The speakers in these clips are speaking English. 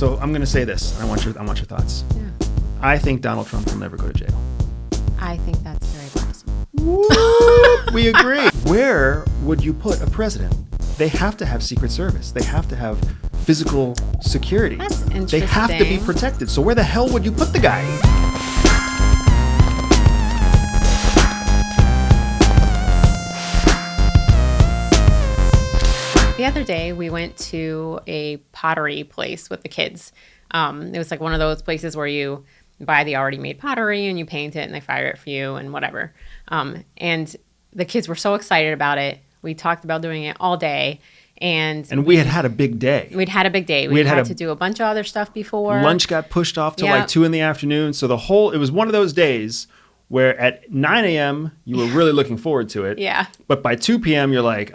So I'm going to say this. I want your thoughts. Yeah. I think Donald Trump will never go to jail. I think that's very possible. We agree. Where would you put a president? They have to have Secret Service. They have to have physical security. That's interesting. They have to be protected. So where the hell would you put the guy? The other day, we went to a pottery place with the kids. It was like one of those places where you buy the already made pottery and you paint it and they fire it for you and whatever. And the kids were so excited about it. We talked about doing it all day. And we had a big day. We'd had a big day. We had to do a bunch of other stuff before. Lunch got pushed off to like 2 p.m. So it was one of those days where at 9 a.m. you were really looking forward to it. Yeah. But by 2 p.m. you're like,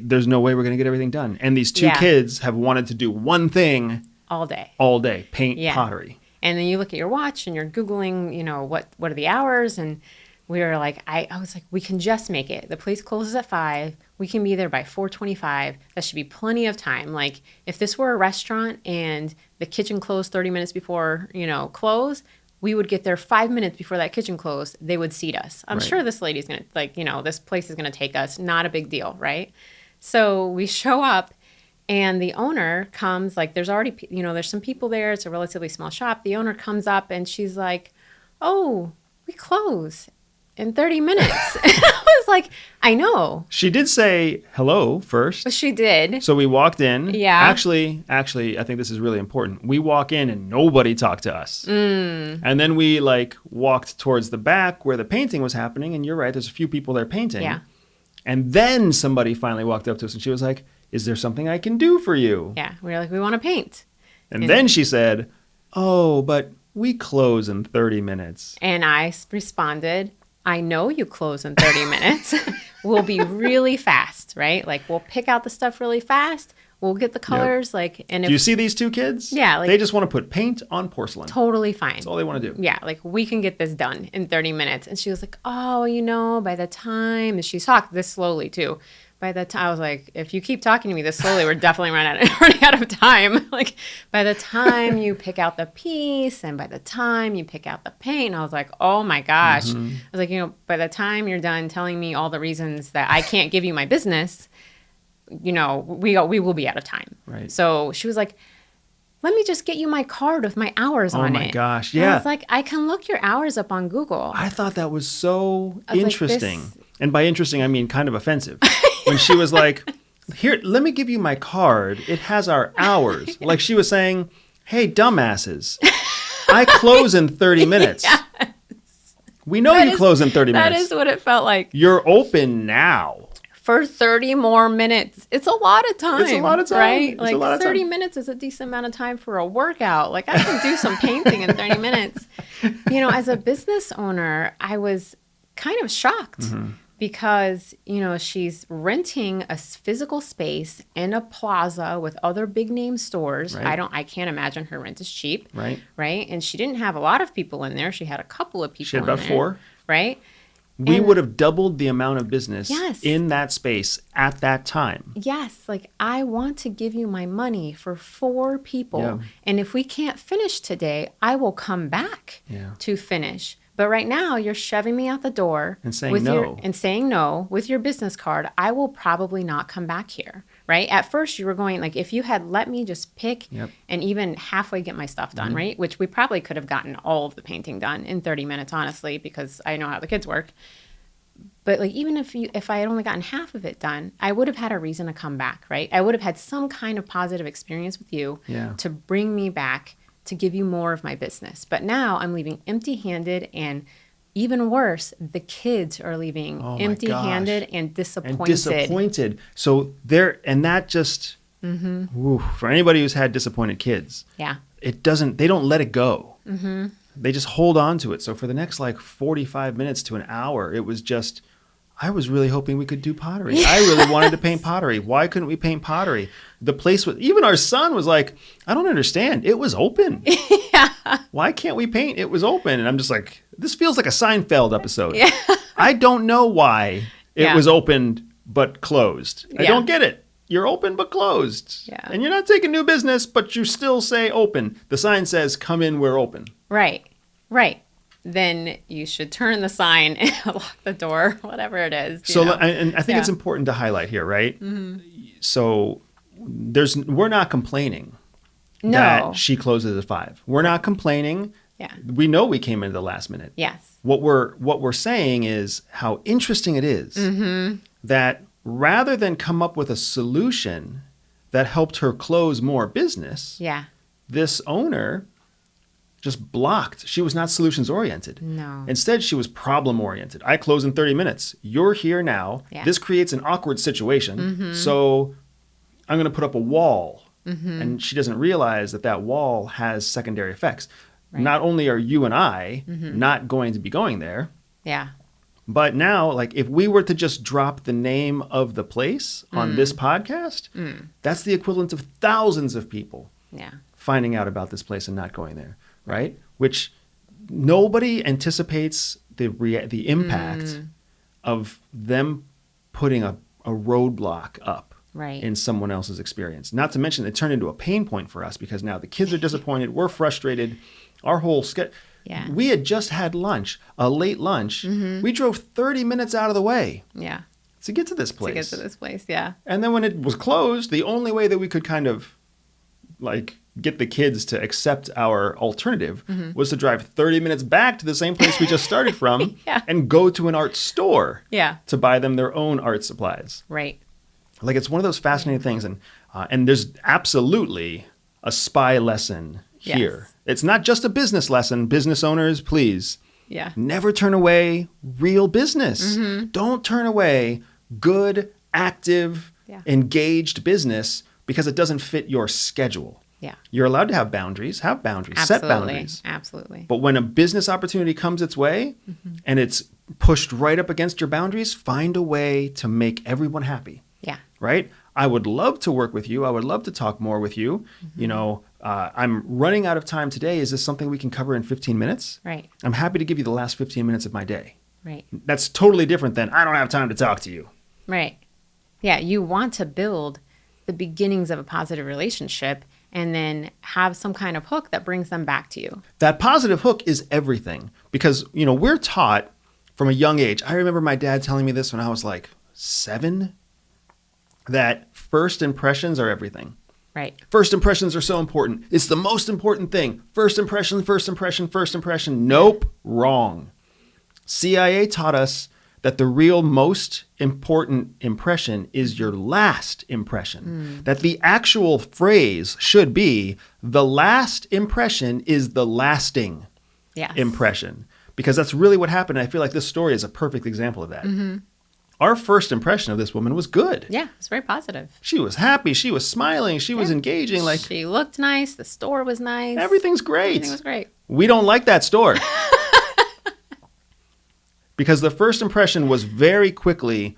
there's no way we're going to get everything done. And these two kids have wanted to do one thing all day, paint pottery. And then you look at your watch and you're Googling, what are the hours? And we were like, I was like, we can just make it. The place closes at 5. We can be there by 4:25. That should be plenty of time. Like if this were a restaurant and the kitchen closed 30 minutes before, close, we would get there 5 minutes before that kitchen closed. They would seat us. I'm sure this lady's going to this place is going to take us. Not a big deal, right? So we show up and the owner comes, there's already, there's some people there. It's a relatively small shop. The owner comes up and she's like, "Oh, we close in 30 minutes. I was like, I know. She did say hello first. She did. So we walked in. Yeah. Actually, I think this is really important. We walk in and nobody talked to us. And then we walked towards the back where the painting was happening. And you're right, there's a few people there painting. Yeah. And then somebody finally walked up to us and she was like, "Is there something I can do for you?" Yeah. We were like, "We want to paint." And then she said, "Oh, but we close in 30 minutes. And I responded, "I know you close in 30 minutes. We'll be really fast, right? We'll pick out the stuff really fast. We'll get the colors. Yep. Do you see these two kids? Yeah. They just want to put paint on porcelain. Totally fine. That's all they want to do. Yeah. We can get this done in 30 minutes. And she was like, "Oh, by the time," and she's talked this slowly too. By the time, I was like, if you keep talking to me this slowly, we're definitely running out of time. By the time you pick out the piece and by the time you pick out the paint, I was like, oh my gosh. Mm-hmm. I was like, by the time you're done telling me all the reasons that I can't give you my business, we will be out of time. Right. So she was like, "Let me just get you my card with my hours on it." Oh my gosh, yeah. And I was like, I can look your hours up on Google. I thought that was so interesting. And by interesting, I mean kind of offensive. When she was like, "Here, let me give you my card. It has our hours." Like she was saying, "Hey, dumbasses, I close in 30 minutes. Yes. We know you close in 30 minutes. That is what it felt like. You're open now. For 30 more minutes. It's a lot of time. It's a lot of time. Right? It's a lot of 30 time. minutes is a decent amount of time for a workout. I can do some painting in 30 minutes. As a business owner, I was kind of shocked. Mm-hmm. Because, she's renting a physical space in a plaza with other big name stores. Right. I can't imagine her rent is cheap. Right. Right. And she didn't have a lot of people in there. She had a couple of people. She had about 4. Right. We would have doubled the amount of business in that space at that time. Yes. I want to give you my money for 4 people. Yeah. And if we can't finish today, I will come back to finish. But right now, you're shoving me out the door and saying no with your business card. I will probably not come back here, right? At first, you were going, if you had let me just pick and even halfway get my stuff done, right? Which we probably could have gotten all of the painting done in 30 minutes, honestly, because I know how the kids work. But even if I had only gotten half of it done, I would have had a reason to come back, right? I would have had some kind of positive experience with you to bring me back, to give you more of my business. But now I'm leaving empty-handed, and even worse, the kids are leaving empty-handed and disappointed. So that just, for anybody who's had disappointed kids, they don't let it go. Mm-hmm. They just hold on to it. So for the next 45 minutes to an hour, it was just, I was really hoping we could do pottery. I really wanted to paint pottery. Why couldn't we paint pottery? The place was, even our son was like, "I don't understand. It was open. Why can't we paint? It was open." And I'm just like, this feels like a Seinfeld episode. Yeah. I don't know why it was opened but closed. I don't get it. you're open but closed. Yeah. And you're not taking new business, but you still say open. The sign says, come in, we're open. Right. Then you should turn the sign and lock the door, whatever it is. And I think it's important to highlight here, right? Mm-hmm. So we're not complaining that she closes at 5. We're not complaining. Yeah. We know we came into the last minute. Yes. What we're saying is how interesting it is that rather than come up with a solution that helped her close more business, this owner just blocked. She was not solutions oriented. No. Instead, she was problem oriented. I close in 30 minutes. You're here now. Yeah. This creates an awkward situation. So I'm going to put up a wall. And she doesn't realize that wall has secondary effects. Right. Not only are you and I not going to be going there. Yeah. But now, like, if we were to just drop the name of the place on this podcast, that's the equivalent of thousands of people finding out about this place and not going there, right? Which nobody anticipates the impact of them putting a roadblock up in someone else's experience. Not to mention, it turned into a pain point for us because now the kids are disappointed, we're frustrated, our whole schedule. Yeah. We had just had lunch, a late lunch. We drove 30 minutes out of the way to get to this place. And then when it was closed, the only way that we could kind of like get the kids to accept our alternative was to drive 30 minutes back to the same place we just started from and go to an art store to buy them their own art supplies. Right. Like, it's one of those fascinating things. And there's absolutely a spy lesson here. Yes. It's not just a business lesson. Business owners, please. Never turn away real business. Don't turn away good, active, engaged business because it doesn't fit your schedule. You're allowed to have boundaries. Have boundaries. Absolutely. Set boundaries. Absolutely. But when a business opportunity comes its way and it's pushed right up against your boundaries, find a way to make everyone happy. Right? I would love to work with you. I would love to talk more with you. You know, I'm running out of time today. Is this something we can cover in 15 minutes? Right. I'm happy to give you the last 15 minutes of my day. Right. That's totally different than I don't have time to talk to you. Right. Yeah. You want to build the beginnings of a positive relationship and then have some kind of hook that brings them back to you. That positive hook is everything because, you know, we're taught from a young age. I remember my dad telling me this when I was like 7, that first impressions are everything. Right. First impressions are so important. It's the most important thing. First impression, first impression, first impression. Nope. Wrong. CIA taught us that the real most important impression is your last impression. That the actual phrase should be, the last impression is the lasting impression. Because that's really what happened. I feel like this story is a perfect example of that. Our first impression of this woman was good. Yeah, it's very positive. She was happy. She was smiling. She was engaging. Like, she looked nice. The store was nice. Everything's great. Everything was great. We don't like that store. Because the first impression was very quickly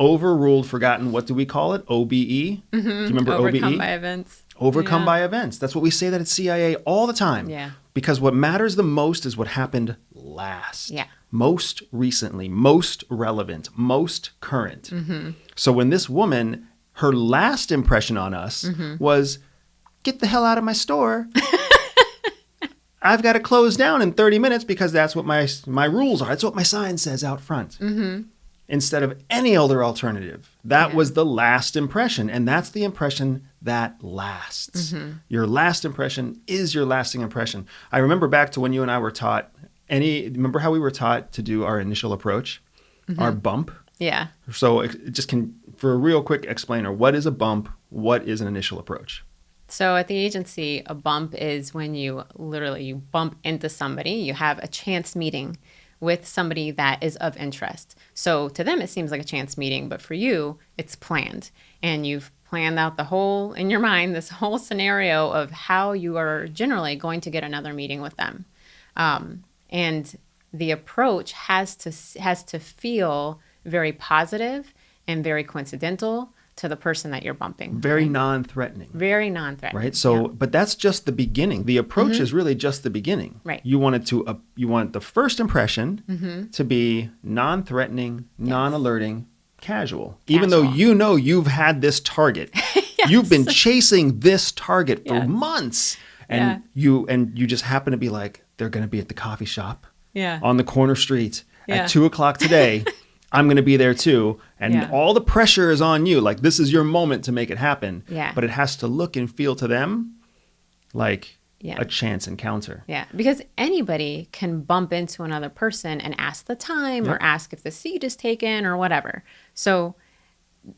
overruled, forgotten. What do we call it? OBE? Do you remember OBE? Overcome by events. Overcome by events. That's what we say that at CIA all the time. Yeah. Because what matters the most is what happened last. Yeah. Most recently, most relevant, most current. So when this woman, her last impression on us was, get the hell out of my store. I've got to close down in 30 minutes because that's what my rules are. That's what my sign says out front. Instead of any other alternative. That was the last impression. And that's the impression that lasts. Your last impression is your lasting impression. I remember back to when you and I were taught remember how we were taught to do our initial approach? Our bump? Yeah. So for a real quick explainer, what is a bump? What is an initial approach? So at the agency, a bump is when you bump into somebody. You have a chance meeting with somebody that is of interest. So to them, it seems like a chance meeting, but for you, it's planned. And you've planned out in your mind, this whole scenario of how you are generally going to get another meeting with them. And the approach has to feel very positive and very coincidental to the person that you're bumping. Very non-threatening. Very non-threatening. Right. So, but that's just the beginning. The approach is really just the beginning. Right. You want the first impression to be non-threatening, non-alerting, casual. Even though you know you've had this target. Yes. You've been chasing this target for months. And you just happen to be like, they're going to be at the coffee shop on the corner street at 2:00 today. I'm going to be there too. And all the pressure is on you. Like, this is your moment to make it happen. Yeah. But it has to look and feel to them like a chance encounter. Yeah. Because anybody can bump into another person and ask the time or ask if the seat is taken or whatever. So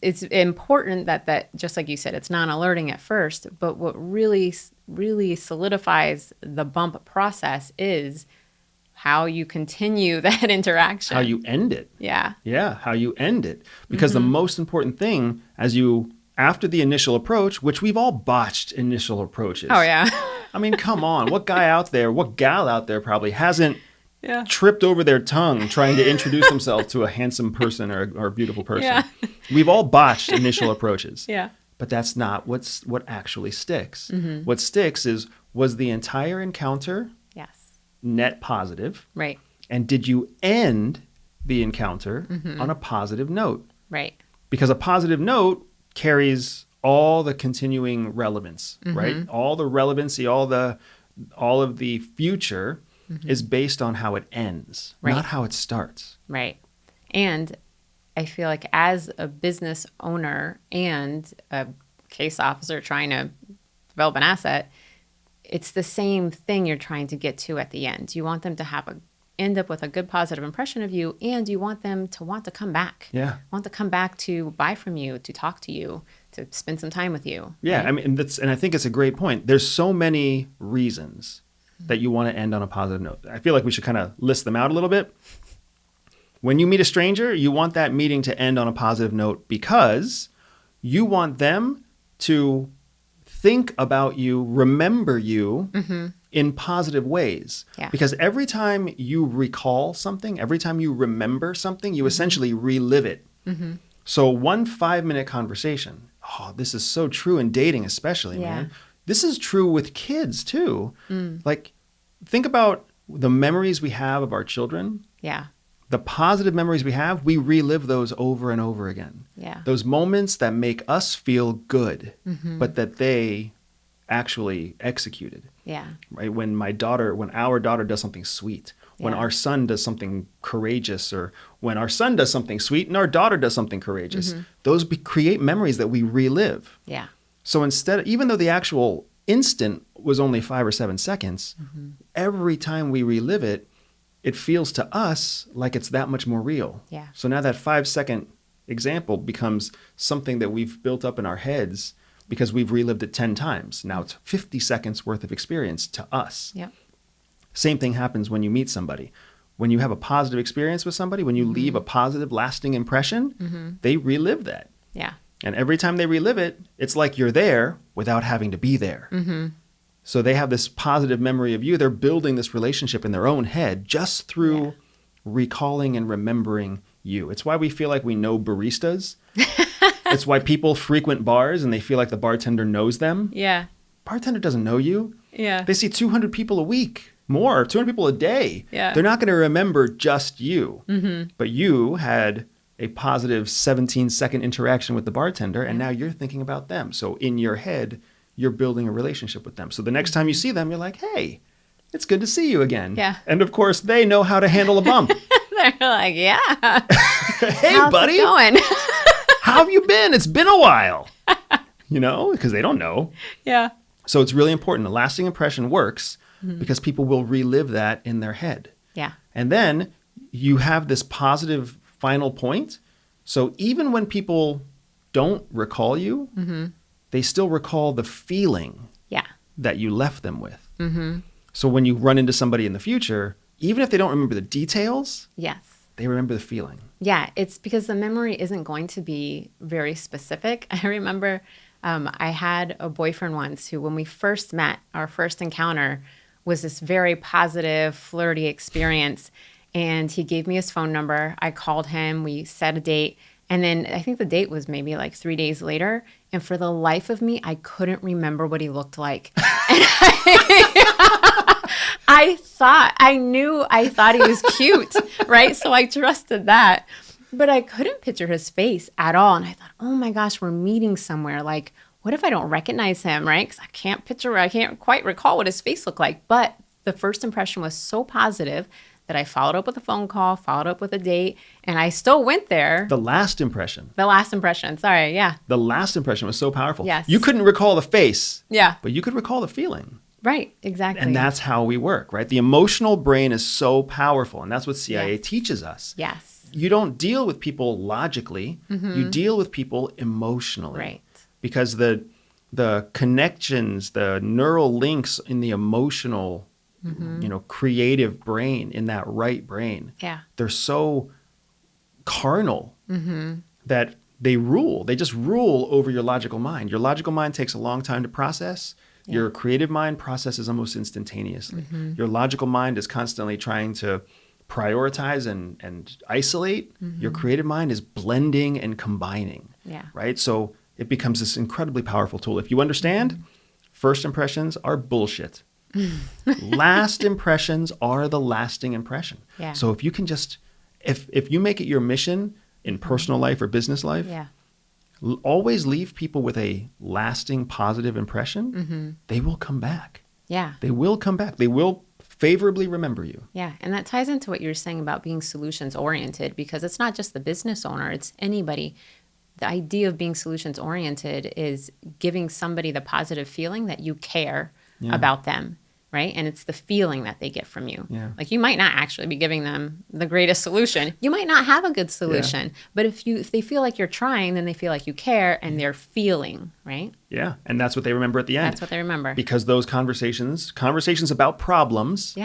it's important that just like you said, it's non-alerting at first. But what really, really solidifies the bump process is how you continue that interaction. How you end it. Yeah. Yeah, how you end it. Because the most important thing after the initial approach, which we've all botched initial approaches. Oh, yeah. I mean, come on. What gal out there probably hasn't tripped over their tongue trying to introduce themselves to a handsome person or a beautiful person? Yeah. We've all botched initial approaches. Yeah. But that's not what actually sticks. Mm-hmm. What sticks was the entire encounter net positive? Right. And did you end the encounter on a positive note? Right. Because a positive note carries all the continuing relevance, right? All the relevancy, all of the future is based on how it ends, not how it starts. Right. And I feel like as a business owner and a case officer trying to develop an asset, it's the same thing you're trying to get to at the end. You want them to end up with a good positive impression of you, and you want them to want to come back. Yeah. Want to come back to buy from you, to talk to you, to spend some time with you. Yeah, right? I mean, and I think it's a great point. There's so many reasons that you want to end on a positive note. I feel like we should kind of list them out a little bit. When you meet a stranger, you want that meeting to end on a positive note because you want them to think about you, remember you in positive ways. Yeah. Because every time you recall something, every time you remember something, you essentially relive it. So 1 5-minute conversation. Oh, this is so true in dating especially, man. This is true with kids too. Like, think about the memories we have of our children. Yeah. The positive memories we have, we relive those over and over again. Yeah. Those moments that make us feel good, but that they actually executed. Yeah. Right? When our daughter does something sweet, when our son does something courageous, or when our son does something sweet and our daughter does something courageous, those create memories that we relive. Yeah. So even though the actual instant was only 5 or 7 seconds, every time we relive it, it feels to us like it's that much more real. Yeah. So now that 5-second example becomes something that we've built up in our heads because we've relived it 10 times. Now it's 50 seconds worth of experience to us. Yep. Same thing happens when you meet somebody. When you have a positive experience with somebody, when you leave a positive, lasting impression, they relive that. Yeah. And every time they relive it, it's like you're there without having to be there. So they have this positive memory of you. They're building this relationship in their own head just through recalling and remembering you. It's why we feel like we know baristas. It's why people frequent bars and they feel like the bartender knows them. Yeah. Bartender doesn't know you. Yeah. They see 200 people a week, more, 200 people a day. Yeah. They're not going to remember just you. But you had a positive 17-second interaction with the bartender, and now you're thinking about them. So in your head, you're building a relationship with them. So the next time you see them, you're like, hey, it's good to see you again. Yeah. And of course, they know how to handle a bump. They're like, yeah. Hey, how's buddy. It going? How have you been? It's been a while. Because they don't know. Yeah. So it's really important. A lasting impression works because people will relive that in their head. Yeah. And then you have this positive final point. So even when people don't recall you, they still recall the feeling that you left them with. So when you run into somebody in the future, even if they don't remember the details, they remember the feeling. Yeah, it's because the memory isn't going to be very specific. I remember I had a boyfriend once who, when we first met, our first encounter was this very positive, flirty experience. And he gave me his phone number. I called him. We set a date. And then I think the date was maybe like 3 days later. And for the life of me, I couldn't remember what he looked like. And I thought he was cute, right? So I trusted that. But I couldn't picture his face at all. And I thought, oh my gosh, we're meeting somewhere. Like, what if I don't recognize him, right? Because I can't quite recall what his face looked like. But the first impression was so positive that I followed up with a phone call, followed up with a date, and I still went there. The last impression. Sorry, yeah. The last impression was so powerful. Yes. You couldn't recall the face. Yeah. But you could recall the feeling. Right, exactly. And that's how we work, right? The emotional brain is so powerful, and that's what CIA teaches us. Yes. You don't deal with people logically. You deal with people emotionally. Right. Because the connections, the neural links in the emotional, creative brain, in that right brain, they're so carnal that they rule. They just rule over your logical mind. Your logical mind takes a long time to process. Your creative mind processes almost instantaneously. Your logical mind is constantly trying to prioritize and isolate. Your creative mind is blending and combining. Right? So it becomes this incredibly powerful tool. If you understand, first impressions are bullshit. Last impressions are the lasting impression. So if you can just, if you make it your mission in personal life or business life, always leave people with a lasting positive impression, they will come back. They will come back. They will favorably remember you. And that ties into what you were saying about being solutions oriented, because it's not just the business owner, it's anybody. The idea of being solutions oriented is giving somebody the positive feeling that you care about them, right? And it's the feeling that they get from you. Like, you might not actually be giving them the greatest solution. You might not have a good solution, but if they feel like you're trying, then they feel like you care and they're feeling, right? And that's what they remember at the end. That's what they remember. Because those conversations about problems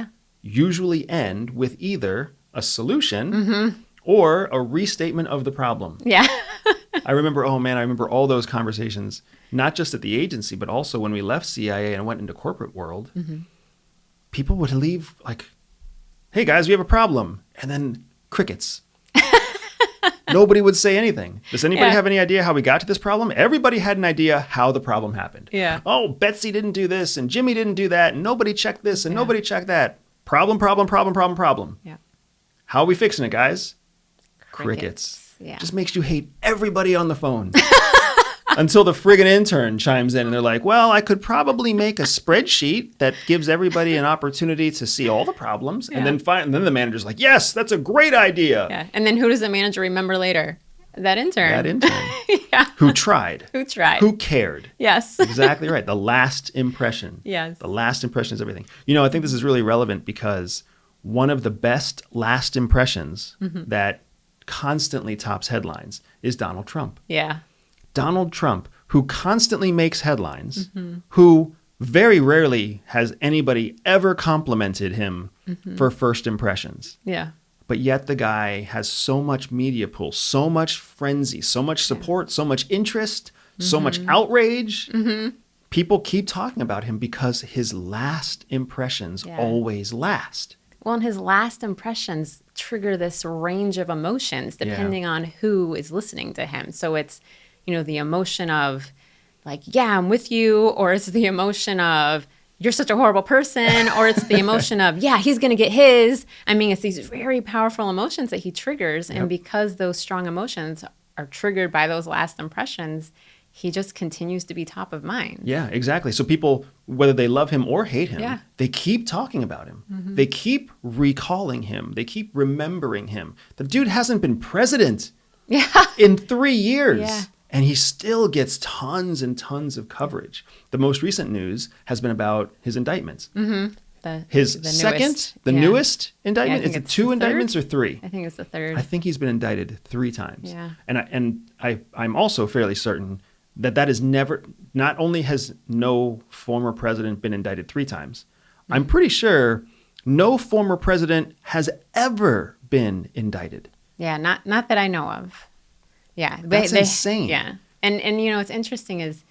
usually end with either a solution or a restatement of the problem. I remember all those conversations, not just at the agency, but also when we left CIA and went into corporate world. People would leave like, hey guys, we have a problem. And then crickets. Nobody would say anything. Does anybody have any idea how we got to this problem? Everybody had an idea how the problem happened. Oh, Betsy didn't do this and Jimmy didn't do that and nobody checked this and nobody checked that. Problem. How are we fixing it, guys? Crickets. Just makes you hate everybody on the phone. Until the friggin' intern chimes in and they're like, well, I could probably make a spreadsheet that gives everybody an opportunity to see all the problems. And then the manager's like, yes, that's a great idea. And then who does the manager remember later? That intern. Who tried. Who cared. Yes. Exactly right. The last impression. Yes. The last impression is everything. I think this is really relevant because one of the best last impressions that constantly tops headlines is Donald Trump. Donald Trump, who constantly makes headlines, who very rarely has anybody ever complimented him for first impressions. But yet the guy has so much media pull, so much frenzy, so much support, so much interest, so much outrage. People keep talking about him because his last impressions always last. Well, and his last impressions trigger this range of emotions depending on who is listening to him. So it's, the emotion of like, yeah, I'm with you, or it's the emotion of you're such a horrible person, or it's the emotion of, yeah, he's going to get his. I mean, it's these very powerful emotions that he triggers. And because those strong emotions are triggered by those last impressions, he just continues to be top of mind. Yeah, exactly. So people, whether they love him or hate him, they keep talking about him. They keep recalling him. They keep remembering him. The dude hasn't been president in 3 years. And he still gets tons and tons of coverage. The most recent news has been about his indictments. His newest indictment. Is it 2 indictments or 3? I think it's the 3rd. I think he's been indicted 3 times. And I'm also fairly certain that is never, not only has no former president been indicted 3 times, I'm pretty sure no former president has ever been indicted. Not that I know of. That's insane. And what's interesting is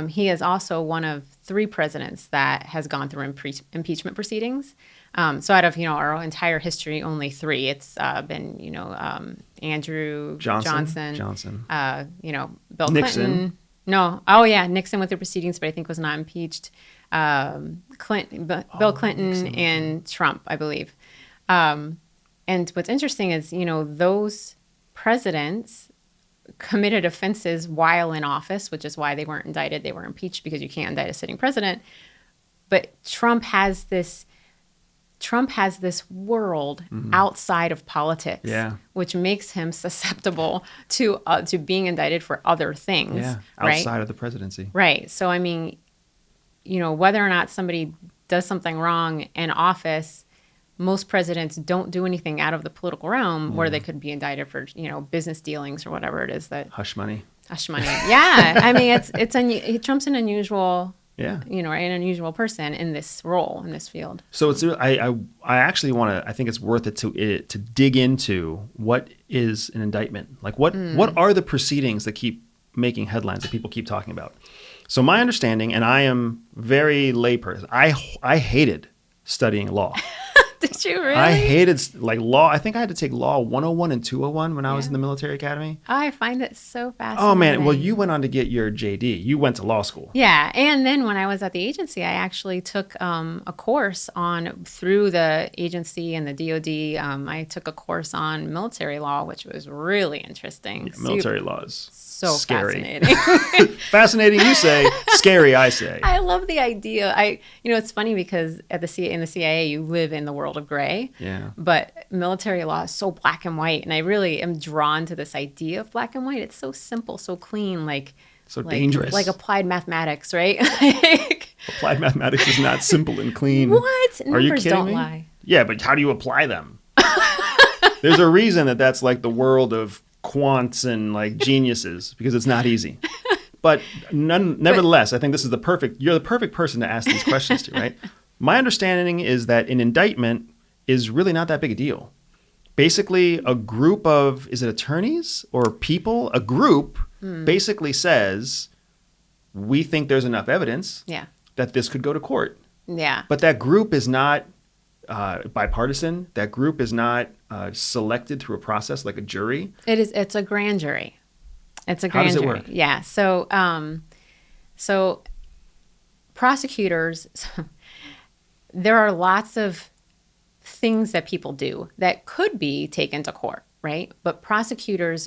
he is also one of 3 presidents that has gone through impeachment proceedings. So out of our entire history, only 3. It's been Andrew Johnson, Bill Nixon. Clinton. Nixon went through proceedings, but I think was not impeached. Bill Clinton and Trump, I believe. And what's interesting is those presidents committed offenses while in office, which is why they weren't indicted. They were impeached because you can't indict a sitting president. But Trump has this world outside of politics, which makes him susceptible to being indicted for other things. Yeah, outside of the presidency. Right. So, I mean, whether or not somebody does something wrong in office, most presidents don't do anything out of the political realm where they could be indicted for, business dealings or whatever it is that. Hush money. Yeah. I mean, Trump's an unusual. Yeah. An unusual person in this role, in this field. So I actually want to, I think it's worth it to dig into what is an indictment. Like what are the proceedings that keep making headlines that people keep talking about? So my understanding, and I am very layperson, I hated studying law. Did you really? I hated law. I think I had to take law 101 and 201 when I was in the military academy. I find it so fascinating. Oh man, well you went on to get your JD. You went to law school. Yeah, and then when I was at the agency, I actually took a course through the agency and the DoD. I took a course on military law, which was really interesting. Yeah, military laws. So scary. Fascinating. Fascinating, you say. Scary, I say. I love the idea. It's funny because in the CIA, you live in the world of gray. Yeah. But military law is so black and white, and I really am drawn to this idea of black and white. It's so simple, so clean, dangerous. Like applied mathematics, right? Applied mathematics is not simple and clean. What? Are you Numbers kidding don't me? lie. Yeah, but how do you apply them? There's a reason that's like the world of quants and geniuses, because it's not easy. But nevertheless, I think you're the perfect person to ask these questions to, right? My understanding is that an indictment is really not that big a deal. Basically, a group of, is it attorneys or people? A group basically says, we think there's enough evidence that this could go to court. Yeah. But that group is not bipartisan. That group is not selected through a process like a jury. It's a grand jury. It's a grand jury. How does it work? Yeah. So prosecutors, there are lots of things that people do that could be taken to court, right? But prosecutors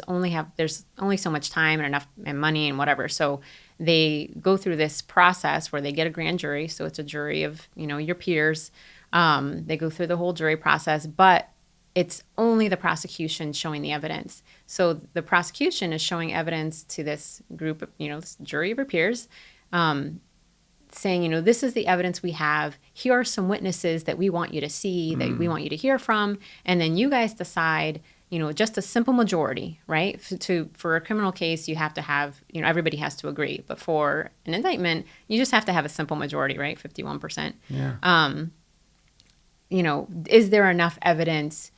there's only so much time and enough and money and whatever. So they go through this process where they get a grand jury. So it's a jury of, your peers. They go through the whole jury process, but it's only the prosecution showing the evidence. So the prosecution is showing evidence to this group of, this jury of your peers, saying, this is the evidence we have. Here are some witnesses that we want you to see, that we want you to hear from. And then you guys decide, just a simple majority, right? For a criminal case, you have to have, everybody has to agree. But for an indictment, you just have to have a simple majority, right? 51%. Yeah. Is there enough evidence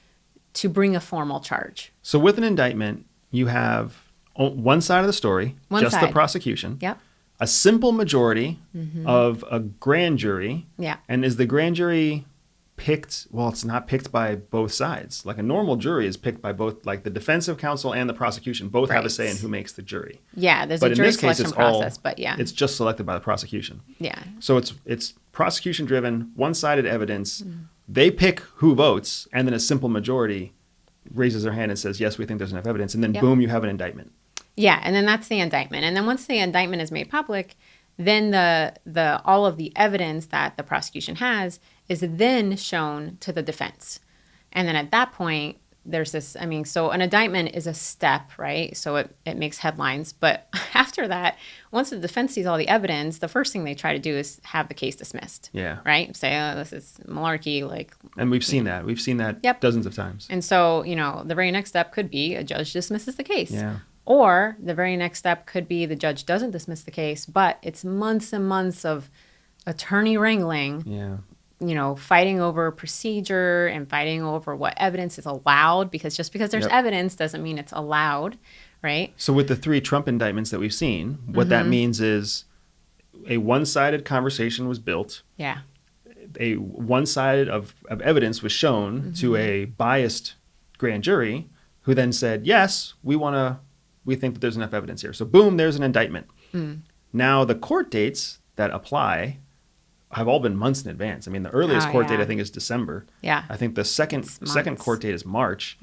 to bring a formal charge? So with an indictment, you have one side of the story, the prosecution. Yep. A simple majority of a grand jury. Yeah. And is the grand jury picked? Well, it's not picked by both sides. Like a normal jury is picked by both, like the defensive counsel and the prosecution both have a say in who makes the jury. Yeah, there's a jury selection process, but yeah. It's just selected by the prosecution. Yeah. So it's prosecution driven, one-sided evidence. They pick who votes, and then a simple majority raises their hand and says, yes, we think there's enough evidence. And then boom, you have an indictment. Yeah, and then that's the indictment. And then once the indictment is made public, then the all of the evidence that the prosecution has is then shown to the defense. And then at that point, there's this, so an indictment is a step, right? So it makes headlines. But after that, once the defense sees all the evidence, the first thing they try to do is have the case dismissed. Yeah. Right? Say, oh, this is malarkey. And we've seen that. We've seen that dozens of times. And so, the very next step could be a judge dismisses the case. Yeah. Or the very next step could be the judge doesn't dismiss the case, but it's months and months of attorney wrangling. Yeah. Fighting over procedure and fighting over what evidence is allowed, because just because there's evidence doesn't mean it's allowed, right? So with the 3 Trump indictments that we've seen, what that means is a one-sided conversation was built. Yeah. A one-sided of evidence was shown to a biased grand jury who then said, yes, we think that there's enough evidence here. So boom, there's an indictment. Now the court dates that apply have all been months in advance. I mean, the earliest court date, I think, is December. Yeah. I think the second court date is March.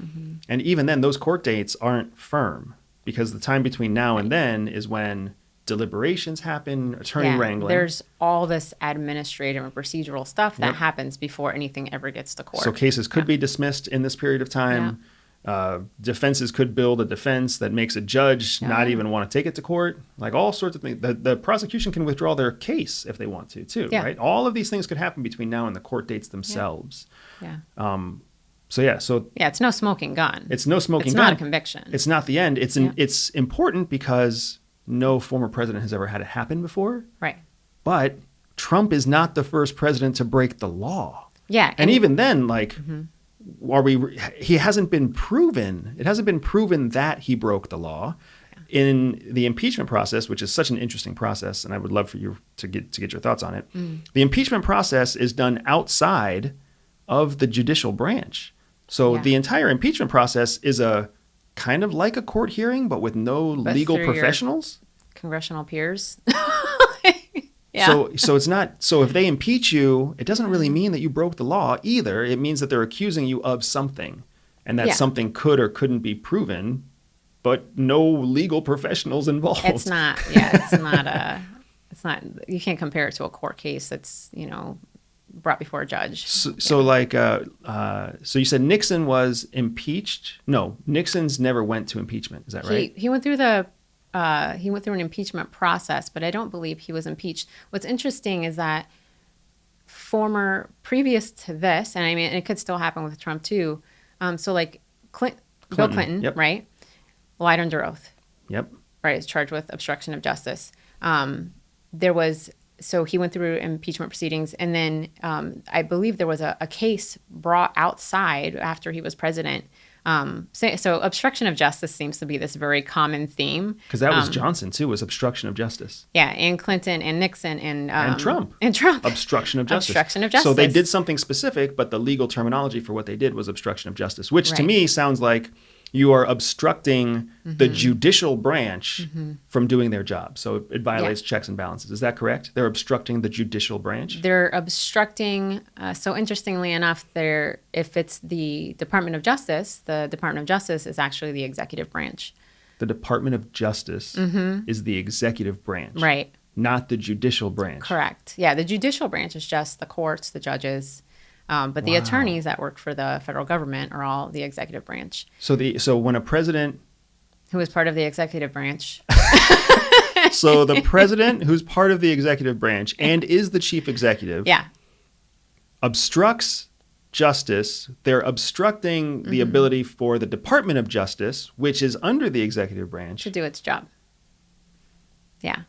And even then, those court dates aren't firm because the time between now and then is when deliberations happen, attorney wrangling. There's all this administrative and procedural stuff that happens before anything ever gets to court. So cases could be dismissed in this period of time. Defenses could build a defense that makes a judge not even want to take it to court. Like all sorts of things. The prosecution can withdraw their case if they want to, too, right? All of these things could happen between now and the court dates themselves. So it's no smoking gun. It's no smoking gun. It's not a conviction. It's not the end. It's important because no former president has ever had it happen before. Right. But Trump is not the first president to break the law. Yeah. And even then, like, he hasn't been proven. It hasn't been proven that he broke the law. In the impeachment process, which is such an interesting process, and I would love for you to get your thoughts on it. The impeachment process is done outside of the judicial branch. So the entire impeachment process is a kind of like a court hearing, but with no legal professionals. Congressional peers. So it's not. So if they impeach you, it doesn't really mean that you broke the law either. It means that they're accusing you of something, and that something could or couldn't be proven, but no legal professionals involved. It's not. Yeah, it's not. It's not. You can't compare it to a court case that's brought before a judge. So you said Nixon was impeached? No, Nixon's never went to impeachment. Is that right? He went through an impeachment process, but I don't believe he was impeached. What's interesting is that previous to this, and I mean, it could still happen with Trump too. So like Bill Clinton, right? Lied under oath. Yep. Right. Is charged with obstruction of justice. So he went through impeachment proceedings, and then I believe there was a case brought outside after he was president. So obstruction of justice seems to be this very common theme. Because that was Johnson, too, was obstruction of justice. Yeah, and Clinton and Nixon and Trump. And Trump. Obstruction of justice. Obstruction of justice. So they did something specific, but the legal terminology for what they did was obstruction of justice, which to me sounds like you are obstructing the judicial branch from doing their job. So it violates checks and balances. Is that correct? They're obstructing the judicial branch? They're obstructing. So interestingly enough, if it's the Department of Justice, the Department of Justice is actually the executive branch. The Department of Justice is the executive branch. Right. Not the judicial branch. Correct. Yeah, the judicial branch is just the courts, the judges. But the attorneys that work for the federal government are all the executive branch. So when a president... Who is part of the executive branch. So the president, who's part of the executive branch and is the chief executive, obstructs justice. They're obstructing the ability for the Department of Justice, which is under the executive branch, to do its job. Yeah.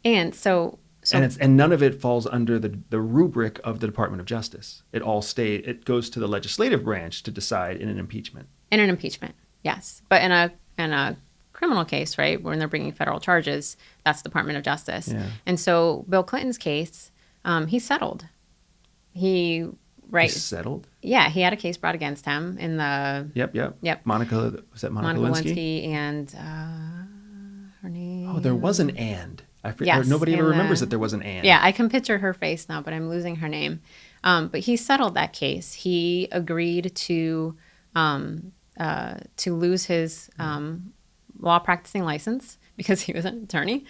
And so and none of it falls under the rubric of the Department of Justice. It goes to the legislative branch to decide in an impeachment. In an impeachment, yes. But in a criminal case, right, when they're bringing federal charges, that's the Department of Justice. Yeah. And so Bill Clinton's case, he settled. He settled? Yeah, he had a case brought against him in the... Yep. Monica Lewinsky and her name... Oh, there was an and. Nobody ever remembers that there was an and. Yeah, I can picture her face now, but I'm losing her name. But he settled that case. He agreed to lose his law practicing license because he was an attorney.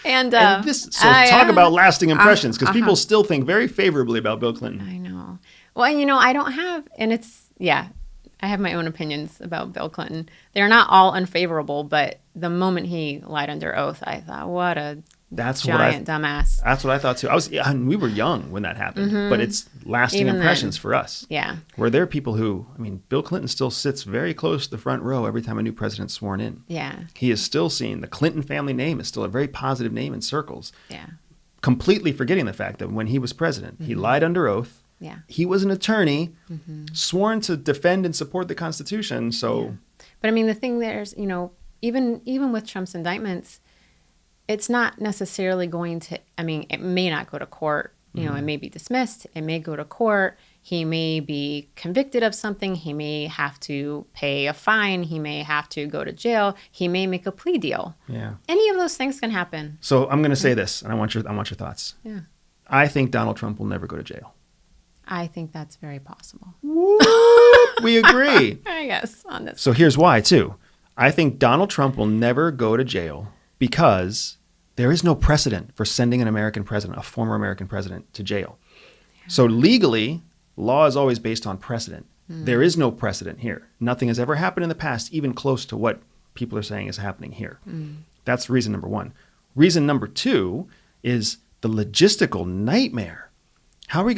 Talk about lasting impressions, because people still think very favorably about Bill Clinton. I know. Well, I don't have, I have my own opinions about Bill Clinton. They're not all unfavorable, but the moment he lied under oath, I thought, what a giant dumbass. That's what I thought too. We were young when that happened, but it's lasting impressions for us. Yeah. Where there are people who, Bill Clinton still sits very close to the front row every time a new president's sworn in. Yeah. He is still seen. The Clinton family name is still a very positive name in circles. Yeah. Completely forgetting the fact that when he was president, he lied under oath. Yeah. He was an attorney, sworn to defend and support the Constitution. So, but the thing there's, even with Trump's indictments, it's not necessarily going to. It may not go to court, You know, it may be dismissed. It may go to court. He may be convicted of something. He may have to pay a fine. He may have to go to jail. He may make a plea deal. Yeah. Any of those things can happen. So I'm going to say this, and I want your thoughts. Yeah. I think Donald Trump will never go to jail. I think that's very possible. We agree. I guess on this. So here's why, too. I think Donald Trump will never go to jail because there is no precedent for sending an American president, a former American president, to jail. Yeah. So legally, law is always based on precedent. There is no precedent here. Nothing has ever happened in the past, even close to what people are saying is happening here. That's reason number one. Reason number two is the logistical nightmare.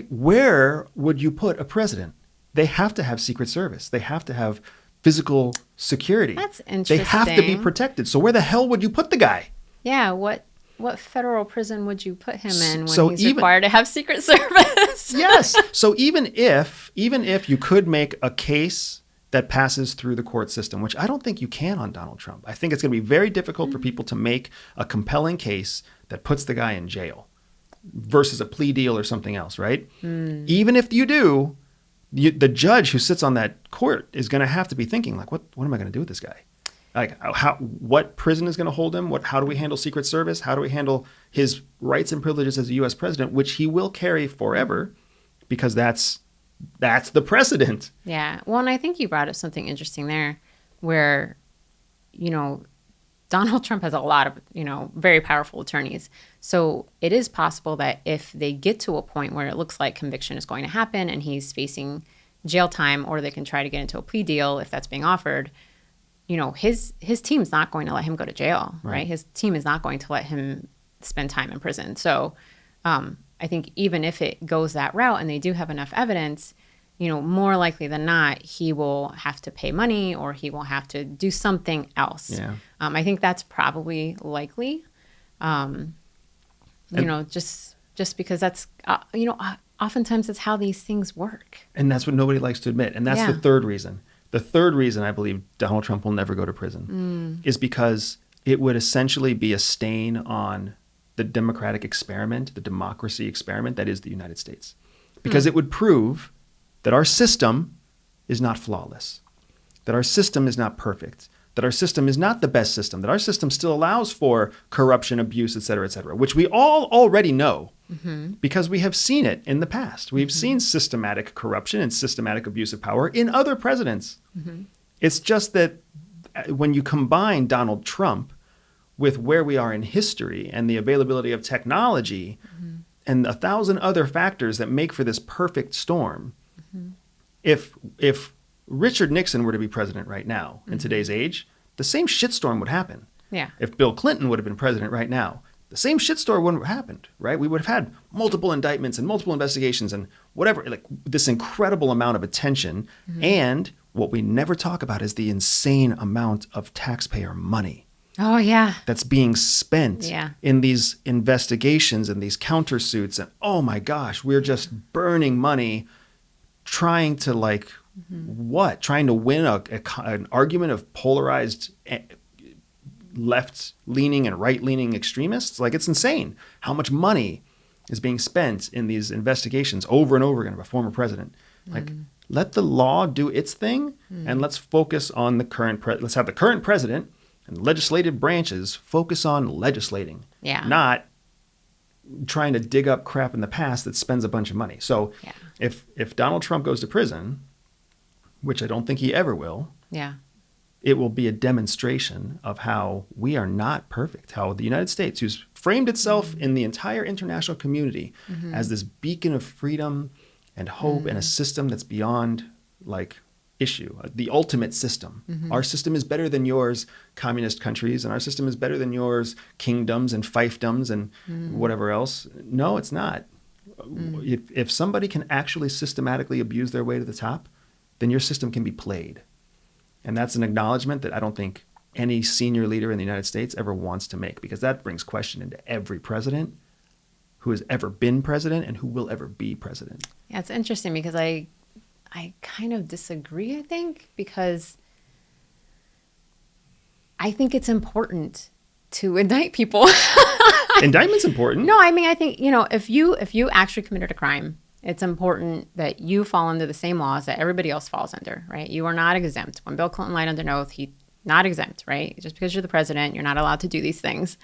Where would you put a president? They have to have Secret Service. They have to have physical security. That's interesting. They have to be protected. So where the hell would you put the guy? Yeah, what federal prison would you put him in when he's required to have Secret Service? Yes. So even if you could make a case that passes through the court system, which I don't think you can on Donald Trump. I think it's going to be very difficult for people to make a compelling case that puts the guy in jail versus a plea deal or something else, right? Even if you do, the judge who sits on that court is going to have to be thinking, like, what am I going to do with this guy? Like, what prison is going to hold him? How do we handle Secret Service? How do we handle his rights and privileges as a U.S. president, which he will carry forever, because that's the precedent. Yeah. Well, and I think you brought up something interesting there, where, Donald Trump has a lot of, very powerful attorneys. So it is possible that if they get to a point where it looks like conviction is going to happen and he's facing jail time, or they can try to get into a plea deal if that's being offered, his team's not going to let him go to jail, right? His team is not going to let him spend time in prison. So I think even if it goes that route and they do have enough evidence, more likely than not, he will have to pay money or he will have to do something else. Yeah. I think that's probably likely, just because that's, oftentimes it's how these things work. And that's what nobody likes to admit. And that's the third reason. The third reason I believe Donald Trump will never go to prison is because it would essentially be a stain on the democratic experiment, the democracy experiment that is the United States. Because it would prove that our system is not flawless, that our system is not perfect, that our system is not the best system, that our system still allows for corruption, abuse, et cetera, which we all already know because we have seen it in the past. We've seen systematic corruption and systematic abuse of power in other presidents. It's just that when you combine Donald Trump with where we are in history and the availability of technology and 1,000 other factors that make for this perfect storm, if Richard Nixon were to be president right now in today's age, the same shitstorm would happen. Yeah. If Bill Clinton would have been president right now, the same shitstorm wouldn't have happened, right? We would have had multiple indictments and multiple investigations and whatever, like this incredible amount of attention. And what we never talk about is the insane amount of taxpayer money. Oh, yeah. That's being spent in these investigations and these countersuits. And oh my gosh, we're just burning money trying to trying to win an argument of polarized left-leaning and right-leaning extremists. Like, it's insane how much money is being spent in these investigations over and over again of a former president. Like, let the law do its thing, and let's focus on the current let's have the current president and legislative branches focus on legislating, not trying to dig up crap in the past that spends a bunch of money. So if Donald Trump goes to prison, which I don't think he ever will, it will be a demonstration of how we are not perfect, how the United States, who's framed itself in the entire international community as this beacon of freedom and hope and a system that's beyond issue, the ultimate system. Our system is better than yours, communist countries, and our system is better than yours, kingdoms and fiefdoms and whatever else. No, it's not. If somebody can actually systematically abuse their way to the top, then your system can be played. And that's an acknowledgement that I don't think any senior leader in the United States ever wants to make, because that brings question into every president who has ever been president and who will ever be president. Yeah, it's interesting because I kind of disagree, I think, because I think it's important to indict people. Indictment's important. No, I mean, I think, if you actually committed a crime, it's important that you fall under the same laws that everybody else falls under, right? You are not exempt. When Bill Clinton lied under an oath, he not exempt, right? Just because you're the president, you're not allowed to do these things.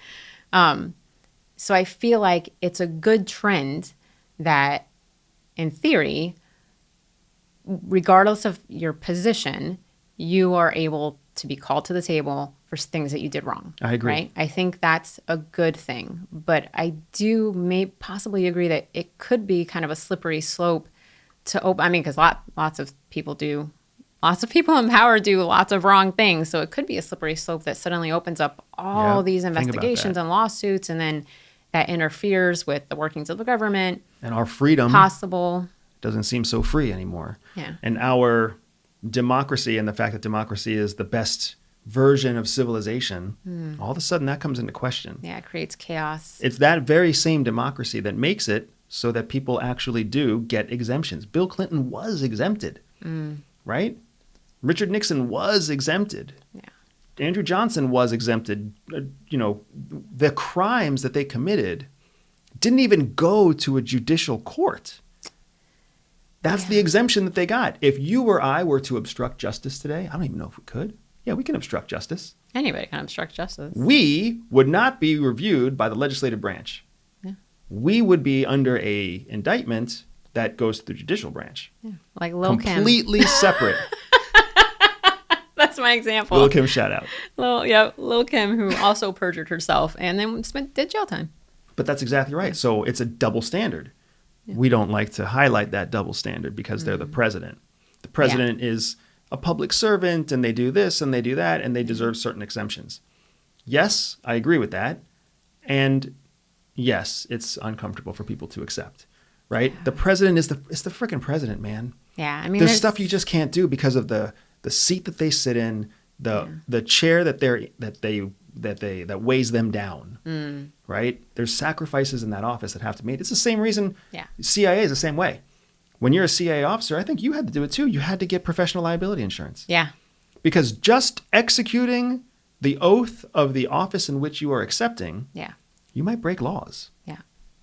So I feel like it's a good trend that, in theory, regardless of your position, you are able to be called to the table for things that you did wrong. I agree. Right? I think that's a good thing. But I may possibly agree that it could be kind of a slippery slope to open. I mean, because lots of people in power do lots of wrong things. So it could be a slippery slope that suddenly opens up all these investigations and lawsuits, and then that interferes with the workings of the government. And our freedom possible doesn't seem so free anymore. Yeah. And our democracy, and the fact that democracy is the best version of civilization, all of a sudden that comes into question. Yeah, it creates chaos. It's that very same democracy that makes it so that people actually do get exemptions. Bill Clinton was exempted, right? Richard Nixon was exempted. Yeah. Andrew Johnson was exempted. The crimes that they committed didn't even go to a judicial court. That's the exemption that they got. If you or I were to obstruct justice today, I don't even know if we could. Yeah, we can obstruct justice. Anybody can obstruct justice. We would not be reviewed by the legislative branch. Yeah. We would be under a indictment that goes to the judicial branch. Yeah. Like Lil' Kim. Completely separate. That's my example. Lil' Kim shout out. Lil' Kim, who also perjured herself and then did jail time. But that's exactly right. So it's a double standard. Yeah. We don't like to highlight that double standard because they're the president. The president is a public servant, and they do this and they do that, and they deserve certain exemptions. Yes, I agree with that. And yes, it's uncomfortable for people to accept, right? Yeah. The president is the freaking president, man. Yeah, I mean, there's stuff you just can't do because of the seat that they sit in, the chair that weighs them down, right? There's sacrifices in that office that have to be made. It's the same reason CIA is the same way. When you're a CIA officer, I think you had to do it too. You had to get professional liability insurance. Yeah. Because just executing the oath of the office in which you are accepting, you might break laws. Yeah.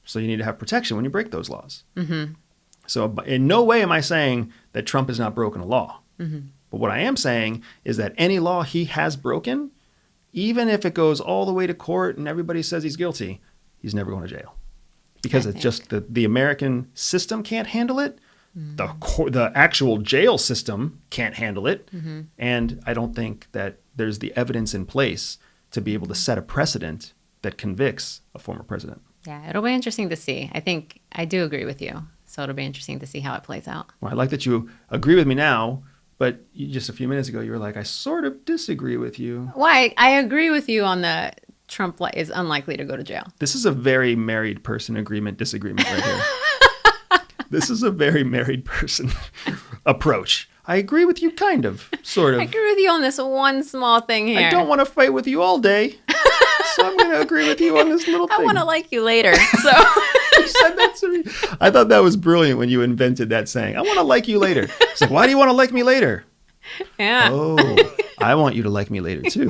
So you need to have protection when you break those laws. Mm-hmm. So in no way am I saying that Trump has not broken a law. Mm-hmm. But what I am saying is that any law he has broken, even if it goes all the way to court and everybody says he's guilty, he's never going to jail. Because it's just the American system can't handle it. The actual jail system can't handle it. Mm-hmm. And I don't think that there's the evidence in place to be able to set a precedent that convicts a former president. Yeah, it'll be interesting to see. I think I do agree with you. So it'll be interesting to see how it plays out. Well, I like that you agree with me now, but just a few minutes ago, you were like, I sort of disagree with you. Why? I agree with you on the Trump is unlikely to go to jail. This is a very married person disagreement right here. This is a very married person approach. I agree with you, kind of, sort of. I agree with you on this one small thing here. I don't want to fight with you all day, so I'm going to agree with you on this little thing. I want to like you later, so... You said that to me. I thought that was brilliant when you invented that saying. I want to like you later. It's like, why do you want to like me later? Yeah. Oh, I want you to like me later, too.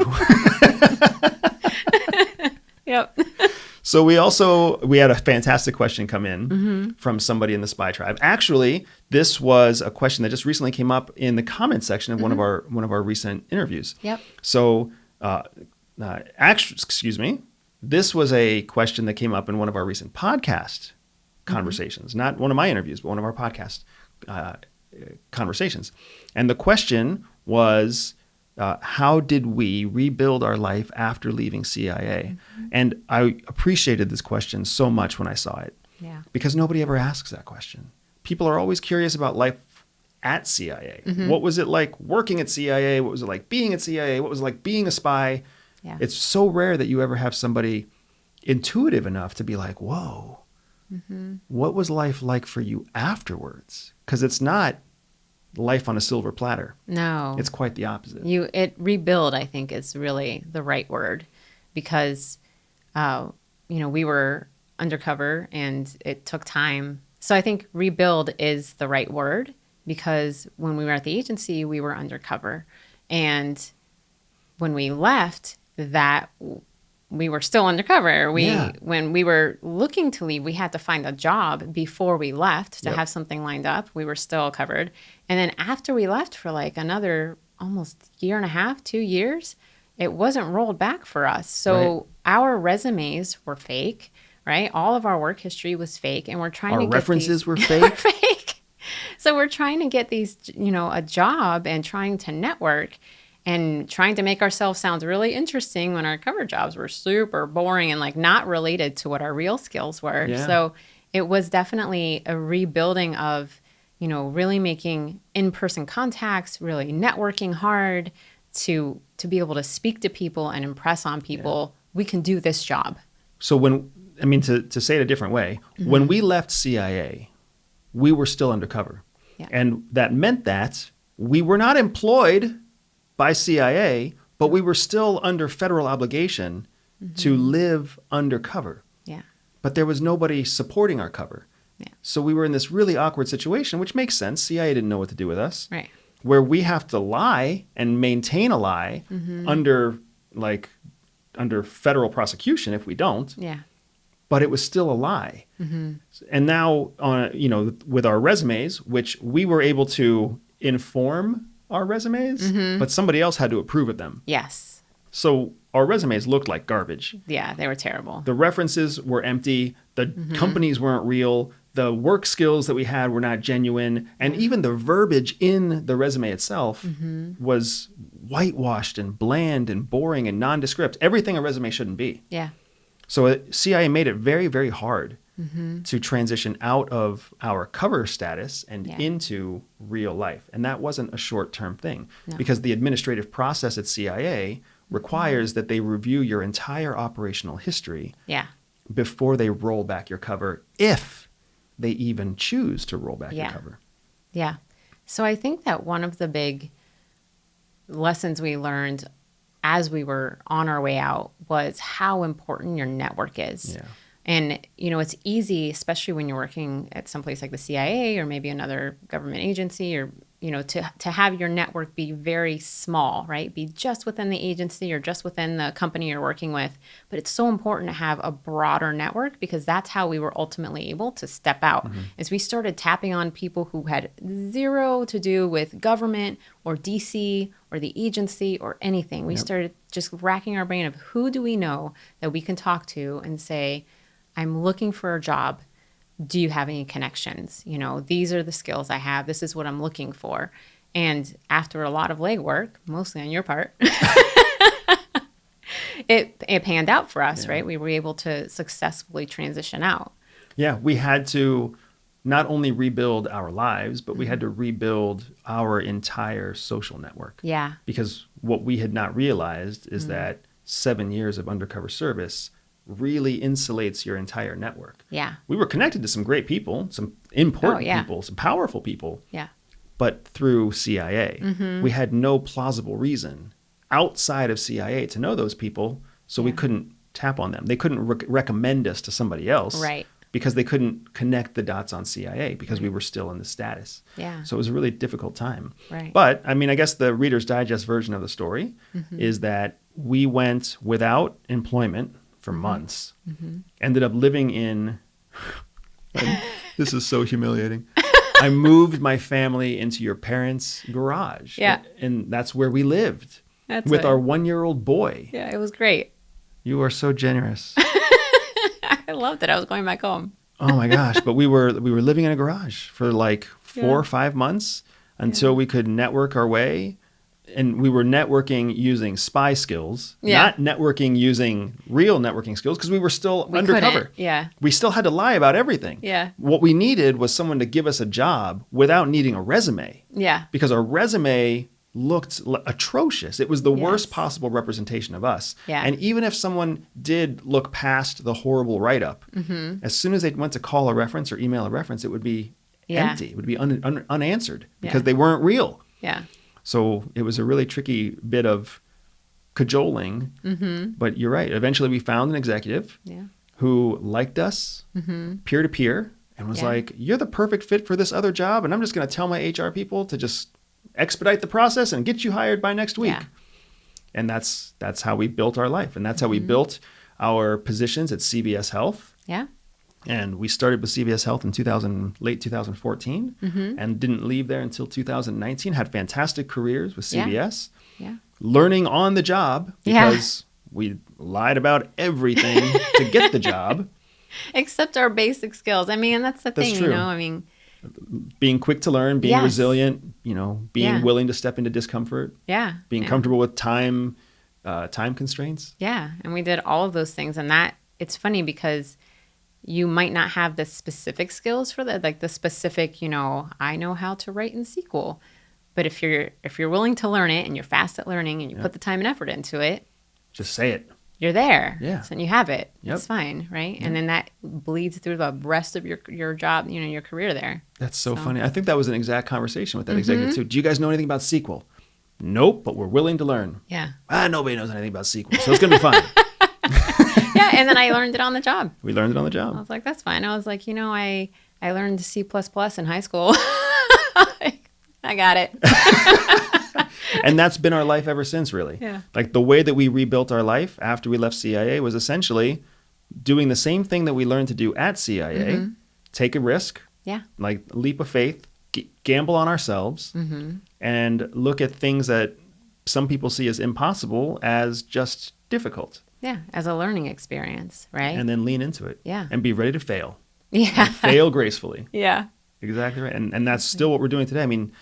Yep. So we had a fantastic question come in from somebody in the SpyTribe. Actually, this was a question that just recently came up in the comment section of one of our recent interviews. Yep. So, this was a question that came up in one of our recent podcast conversations, not one of my interviews, but one of our podcast conversations. And the question was, how did we rebuild our life after leaving CIA? Mm-hmm. And I appreciated this question so much when I saw it. Yeah. Because nobody ever asks that question. People are always curious about life at CIA. Mm-hmm. What was it like working at CIA? What was it like being at CIA? What was it like being a spy? Yeah. It's so rare that you ever have somebody intuitive enough to be like, whoa, what was life like for you afterwards? Because it's not life on a silver platter. No. It's quite the opposite. Rebuild, I think, is really the right word because, we were undercover and it took time. So I think rebuild is the right word because when we were at the agency, we were undercover. And when we left, that we were still undercover. When we were looking to leave, we had to find a job before we left to have something lined up. We were still covered. And then after we left for like another almost year and a half, 2 years, it wasn't rolled back for us. So our resumes were fake, right? All of our work history was fake. And we're trying to get references were fake. fake. So we're trying to get these, a job and trying to network and trying to make ourselves sound really interesting when our cover jobs were super boring and like not related to what our real skills were. Yeah. So it was definitely a rebuilding of, really making in-person contacts, really networking hard to be able to speak to people and impress on people. Yeah. We can do this job. So to say it a different way, when we left CIA, we were still undercover. Yeah. And that meant that we were not employed by CIA, but we were still under federal obligation to live undercover. Yeah. But there was nobody supporting our cover. Yeah. So we were in this really awkward situation, which makes sense. CIA didn't know what to do with us. Right. Where we have to lie and maintain a lie under federal prosecution if we don't. Yeah. But it was still a lie. Mm-hmm. And now, with our resumes, which we were able to inform our resumes, but somebody else had to approve of them. Yes. So our resumes looked like garbage. Yeah, they were terrible. The references were empty. The companies weren't real. The work skills that we had were not genuine. And even the verbiage in the resume itself was whitewashed and bland and boring and nondescript. Everything a resume shouldn't be. Yeah. So CIA made it very, very hard to transition out of our cover status and into real life. And that wasn't a short-term thing because the administrative process at CIA requires that they review your entire operational history before they roll back your cover, if they even choose to roll back your cover. Yeah. So I think that one of the big lessons we learned as we were on our way out was how important your network is. Yeah. And, it's easy, especially when you're working at someplace like the CIA or maybe another government agency or, to have your network be very small, right? Be just within the agency or just within the company you're working with. But it's so important to have a broader network because that's how we were ultimately able to step out. As we started tapping on people who had zero to do with government or DC or the agency or anything. We started just racking our brain of who do we know that we can talk to and say, I'm looking for a job. Do you have any connections? These are the skills I have. This is what I'm looking for. And after a lot of legwork, mostly on your part, it panned out for us, right? We were able to successfully transition out. Yeah, we had to not only rebuild our lives, but we had to rebuild our entire social network. Yeah. Because what we had not realized is that 7 years of undercover service really insulates your entire network. Yeah. We were connected to some great people, some important people, some powerful people. Yeah. But through CIA, we had no plausible reason outside of CIA to know those people, so we couldn't tap on them. They couldn't recommend us to somebody else. Right. Because they couldn't connect the dots on CIA because we were still in the status. Yeah. So it was a really difficult time. Right. But, I guess the Reader's Digest version of the story is that we went without employment for months, ended up living in, this is so humiliating. I moved my family into your parents' garage. Yeah. And that's where we lived with our 1-year-old boy. Yeah, it was great. You are so generous. I loved it. I was going back home. Oh my gosh. But we were living in a garage for like 4 or 5 months until we could network our way. And we were networking using spy skills, not networking using real networking skills because we were still undercover. Yeah. We still had to lie about everything. Yeah. What we needed was someone to give us a job without needing a resume. Yeah. Because our resume looked atrocious. It was the worst possible representation of us. Yeah. And even if someone did look past the horrible write-up, as soon as they went to call a reference or email a reference, it would be empty. It would be unanswered because they weren't real. Yeah. So it was a really tricky bit of cajoling. But you're right. Eventually we found an executive who liked us peer-to-peer and was like, you're the perfect fit for this other job. And I'm just going to tell my HR people to just expedite the process and get you hired by next week. Yeah. And that's how we built our life. And that's how we built our positions at CVS Health. Yeah. And we started with CVS Health in late 2014 and didn't leave there until 2019. Had fantastic careers with CVS. Yeah. Learning on the job because we lied about everything to get the job. Except our basic skills. I mean, that's the thing, true. you know, I mean. Being quick to learn, being resilient, you know, being willing to step into discomfort. Yeah. Being comfortable with time constraints. Yeah. And we did all of those things. And that, it's funny because you might not have the specific skills for that, like the specific, you know, I know how to write in SQL. But if you're willing to learn it and you're fast at learning and you put the time and effort into it, just say it. You're there. Yeah. So, and you have it. Yep. It's fine, right? Yep. And then that bleeds through the rest of your job, you know, your career there. That's so funny. I think that was an exact conversation with that executive too. Do you guys know anything about SQL? Nope, but we're willing to learn. Yeah. Nobody knows anything about SQL, so it's going to be fun. Yeah, and then I learned it on the job. We learned it on the job. I was like, that's fine. I was like, you know, I learned C++ in high school. I got it. And that's been our life ever since, really. Yeah. Like the way that we rebuilt our life after we left CIA was essentially doing the same thing that we learned to do at CIA. Take a risk. Yeah. Like a leap of faith. Gamble on ourselves. And look at things that some people see as impossible as just difficult. Yeah, as a learning experience, right? And then lean into it. Yeah. And be ready to fail. Yeah. And fail gracefully. Yeah. Exactly right. And that's still what we're doing today. I mean,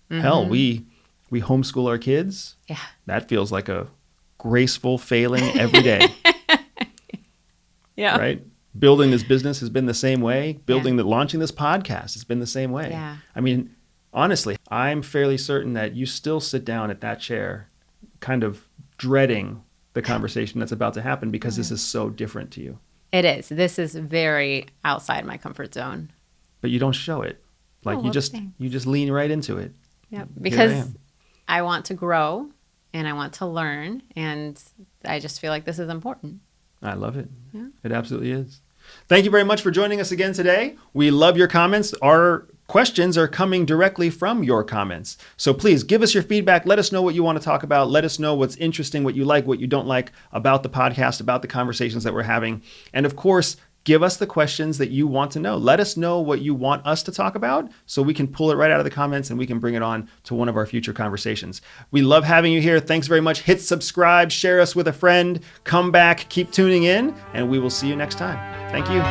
hell, we homeschool our kids. Yeah. That feels like a graceful failing every day. Yeah. Right? Building this business has been the same way. Launching this podcast has been the same way. Yeah. I mean, honestly, I'm fairly certain that you still sit down at that chair kind of dreading the conversation that's about to happen because this is so different to you. It is. This is very outside my comfort zone. But you don't show it. Like you just lean right into it. Yeah, because I want to grow and I want to learn and I just feel like this is important. I love it. Yeah. It absolutely is. Thank you very much for joining us again today. We love your comments. Our questions are coming directly from your comments. So please give us your feedback. Let us know what you want to talk about. Let us know what's interesting, what you like, what you don't like about the podcast, about the conversations that we're having. And of course, give us the questions that you want to know. Let us know what you want us to talk about so we can pull it right out of the comments and we can bring it on to one of our future conversations. We love having you here. Thanks very much. Hit subscribe, share us with a friend, come back, keep tuning in, and we will see you next time. Thank you.